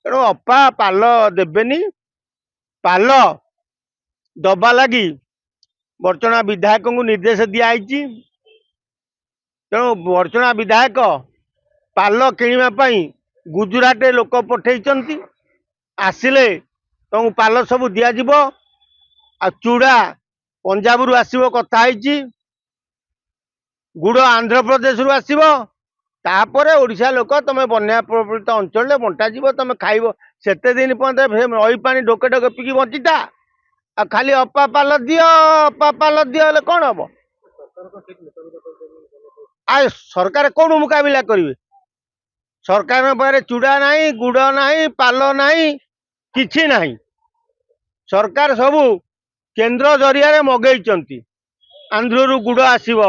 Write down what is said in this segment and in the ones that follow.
ତେଣୁ ଅପା ପାଲ ଦେବେନି। ପାଲ ଦବା ଲାଗି ବର୍ଚଣା ବିଧାୟକଙ୍କୁ ନିର୍ଦ୍ଦେଶ ଦିଆଯାଇଛି। ତେଣୁ ବର୍ଚଣା ବିଧାୟକ ପାଲ କିଣିବା ପାଇଁ ଗୁଜୁରାଟ ଲୋକ ପଠେଇଛନ୍ତି। ଆସିଲେ ତମକୁ ପାଲ ସବୁ ଦିଆଯିବ। ଆଉ ଚୁଡ଼ା ପଞ୍ଜାବରୁ ଆସିବ କଥା ହେଇଛି, ଗୁଡ଼ ଆନ୍ଧ୍ରପ୍ରଦେଶରୁ ଆସିବ। ତାପରେ ଓଡ଼ିଶା ଲୋକ ତମେ ବନ୍ୟା ପ୍ରଭାବିତ ଅଞ୍ଚଳରେ ବଣ୍ଟାଯିବ, ତମେ ଖାଇବ। ସେତେ ଦିନ ପର୍ଯ୍ୟନ୍ତ ନଈ ପାଣି ଢୋକେ ଢୋକେ ପିକି ବଞ୍ଚିତା। ଆଉ ଖାଲି ଅପା ପାଲ ଦିଅ, ଅପା ପାଲ ଦିଅ ହେଲେ କଣ ହବ? ଆଉ ସରକାର କୋଉଠୁ ମୁକାବିଲା କରିବେ? ସରକାରଙ୍କ ପାଖରେ ଚୁଡ଼ା ନାହିଁ, ଗୁଡ଼ ନାହିଁ, ପାଲ ନାହିଁ, କିଛି ନାହିଁ। ସରକାର ସବୁ କେନ୍ଦ୍ର ଜରିଆରେ ମଗେଇଛନ୍ତି। ଆନ୍ଧ୍ରରୁ ଗୁଡ଼ ଆସିବ,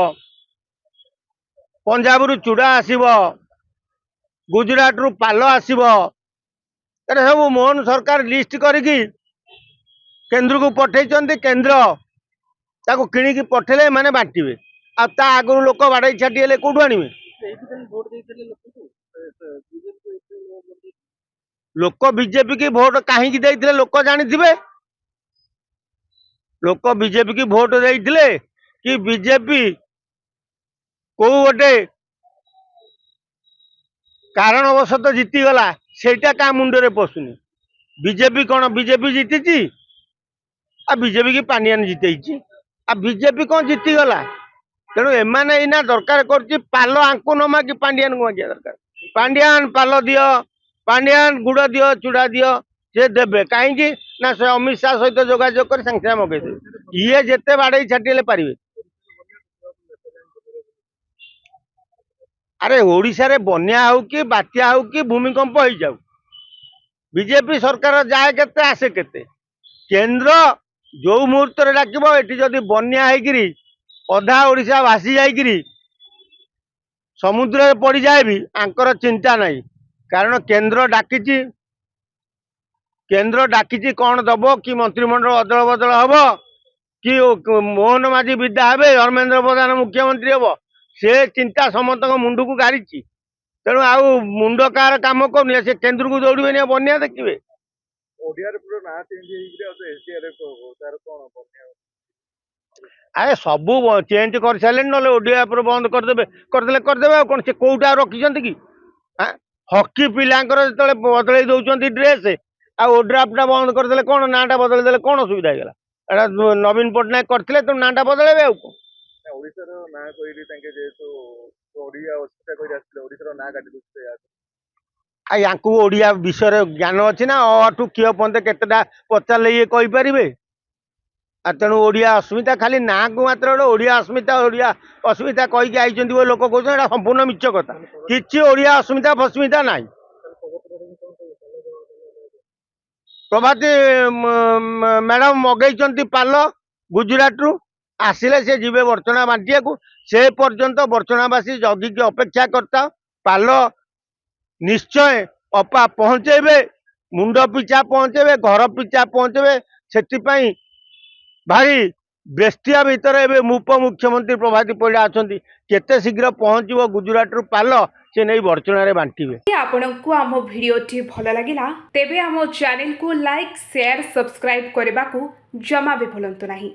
ପଞ୍ଜାବରୁ ଚୁଡ଼ା ଆସିବ, ଗୁଜୁରାଟରୁ ପାଲ ଆସିବ। ଏଟା ସବୁ ମୋହନ ସରକାର ଲିଷ୍ଟ କରିକି କେନ୍ଦ୍ରକୁ ପଠେଇଛନ୍ତି। କେନ୍ଦ୍ର ତାକୁ କିଣିକି ପଠେଇଲେ ଏମାନେ ବାଣ୍ଟିବେ। ଆଉ ତା ଆଗରୁ ଲୋକ ବାଡ଼େଇ ଛାଟି ହେଲେ କୋଉଠୁ ଆଣିବେ? ଲୋକ ବିଜେପି କି ଭୋଟ କାହିଁକି ଦେଇଥିଲେ ଲୋକ ଜାଣିଥିବେ। ଲୋକ ବିଜେପି କି ଭୋଟ ଦେଇଥିଲେ କି ବିଜେପି କୋଉ ଗୋଟେ କାରଣବଶତଃ ଜିତିଗଲା, ସେଇଟା କାହା ମୁଣ୍ଡରେ ପଶୁନି। ବିଜେପି କଣ ବିଜେପି ଜିତିଛି? ଆଉ ବିଜେପି କି ପାଣ୍ଡିଆନ ଜିତେଇଛି। ଆଉ ବିଜେପି କଣ ଜିତିଗଲା? ତେଣୁ ଏମାନେ ଏଇନା ଦରକାର କରୁଛି ପାଲ ଆଙ୍କୁ ନ ମାଗି ପାଣ୍ଡିଆନକୁ ମାଗିବା ଦରକାର। ପାଣ୍ଡିଆନ ପାଲ ଦିଅ, ପାଣ୍ଡିଆନ ଗୁଡ଼ ଦିଅ, ଚୁଡ଼ା ଦିଅ, ସେ ଦେବେ। କାହିଁକି ନା ସେ ଅମିତ ଶାହ ସହିତ ଯୋଗାଯୋଗ କରି ସାଙ୍ଗେ ସାଙ୍ଗେ ମଗେଇଦେବେ। ଇଏ ଯେତେ ବାଡ଼େଇ ଛାଟି ହେଲେ ପାରିବେ। ଆରେ ଓଡ଼ିଶାରେ ବନ୍ୟା ହଉ କି ବାତ୍ୟା ହଉ କି ଭୂମିକମ୍ପ ହେଇଯାଉ, ବିଜେପି ସରକାର ଯାଏ କେତେ ଆସେ କେତେ। କେନ୍ଦ୍ର ଯୋଉ ମୁହୂର୍ତ୍ତରେ ଡାକିବ, ଏଠି ଯଦି ବନ୍ୟା ହେଇକିରି ଅଧା ଓଡ଼ିଶା ଭାସି ଯାଇକିରି ସମୁଦ୍ରରେ ପଡ଼ିଯାଏ ବି ଆଙ୍କର ଚିନ୍ତା ନାହିଁ। କାରଣ କେନ୍ଦ୍ର ଡାକିଛି କଣ ଦବ କି ମନ୍ତ୍ରିମଣ୍ଡଳ ଅଦଳ ବଦଳ ହବ କି ମୋହନ ମାଝୀ ବିଦା ହେବେ, ଧର୍ମେନ୍ଦ୍ର ପ୍ରଧାନ ମୁଖ୍ୟମନ୍ତ୍ରୀ ହବ, ସେ ଚିନ୍ତା ସମସ୍ତଙ୍କ ମୁଣ୍ଡକୁ ଗାରିଛି। ତେଣୁ ଆଉ ମୁଣ୍ଡ କାହାର କାମ କରୁନି। ସେ କେନ୍ଦ୍ରକୁ ଦୌଡ଼ିବେନି, ବନ୍ୟା ଦେଖିବେ। ଆରେ ସବୁ ଚେଞ୍ଜ କରିସାରିଲେଣି, ନହେଲେ ଓଡିଆ ଉପରେ ବନ୍ଦ କରିଦେବେ। ଆଉ କଣ ସେ କୋଉଟା ରଖିଛନ୍ତି କି? ହକି ପିଲାଙ୍କର ଯେତେବେଳେ ବଦଳେଇ ଦଉଛନ୍ତି ଡ୍ରେସ, ଆଉ ଓଡ୍ରାଫ୍ଟ ବନ୍ଦ କରିଦେଲେ କଣ, ନାଁଟା ବଦଳେଇ ଦେଲେ କଣ ଅସୁବିଧା ହେଇଗଲା? ଏଟା ନବୀନ ପଟ୍ଟନାୟକ କରିଥିଲେ, ତେଣୁ ନାଁଟା ବଦଳେଇବେ। ଆଉ କଣ ୟାଙ୍କୁ ଓଡିଆ ବିଷୟରେ ଜ୍ଞାନ ଅଛି ନା? ଅଠୁ କିଏ ପର୍ଯ୍ୟନ୍ତ କେତେଟା ପଚାରିଲେ ଇଏ କହିପାରିବେ? ଆଉ ତେଣୁ ଓଡିଆ ଅସ୍ମିତା ଖାଲି ନାଁକୁ ମାତ୍ର ଗୋଟେ ଓଡିଆ ଅସ୍ମିତା କହିକି ଆଇଛନ୍ତି ବୋଲି ଲୋକ କହୁଛନ୍ତି। ଏଟା ସମ୍ପୂର୍ଣ୍ଣ ମିଛ କଥା। କିଛି ଓଡିଆ ଅସ୍ମିତା ଫସ୍ମିତା ନାହିଁ। ପ୍ରଭାତୀ ମ୍ୟାଡାମ ମଗେଇଛନ୍ତି ପାଲ ଗୁଜୁରାଟରୁ। ଆସିଲେ ସେ ଯିବେ ବର୍ଚଣା ବାଣ୍ଟିବାକୁ। ସେ ପର୍ଯ୍ୟନ୍ତ ବର୍ଚଣାବାସୀ ଜଗିକି ଅପେକ୍ଷା କରିଥାଅ। ପାଲ ନିଶ୍ଚୟ ଅପା ପହଞ୍ଚେଇବେ, ମୁଣ୍ଡ ପିଛା ପହଞ୍ଚେଇବେ, ଘର ପିଛା ପହଞ୍ଚେଇବେ। ସେଥିପାଇଁ ଭାରି ବେସ୍ତିଆ ଭିତରେ ଏବେ ଉପମୁଖ୍ୟମନ୍ତ୍ରୀ ପ୍ରଭାତୀ ପରିଡ଼ା ଅଛନ୍ତି। କେତେ ଶୀଘ୍ର ପହଞ୍ଚିବ ଗୁଜୁରାଟରୁ ପାଲ, ସେ ନେଇ ବର୍ଚଣାରେ ବାଣ୍ଟିବେ। ଆପଣଙ୍କୁ ଆମ ଭିଡ଼ିଓଟି ଭଲ ଲାଗିଲା ତେବେ ଆମ ଚ୍ୟାନେଲକୁ ଲାଇକ୍, ସେୟାର, ସବସ୍କ୍ରାଇବ୍ କରିବାକୁ ଜମା ବି ଭୁଲନ୍ତୁ ନାହିଁ।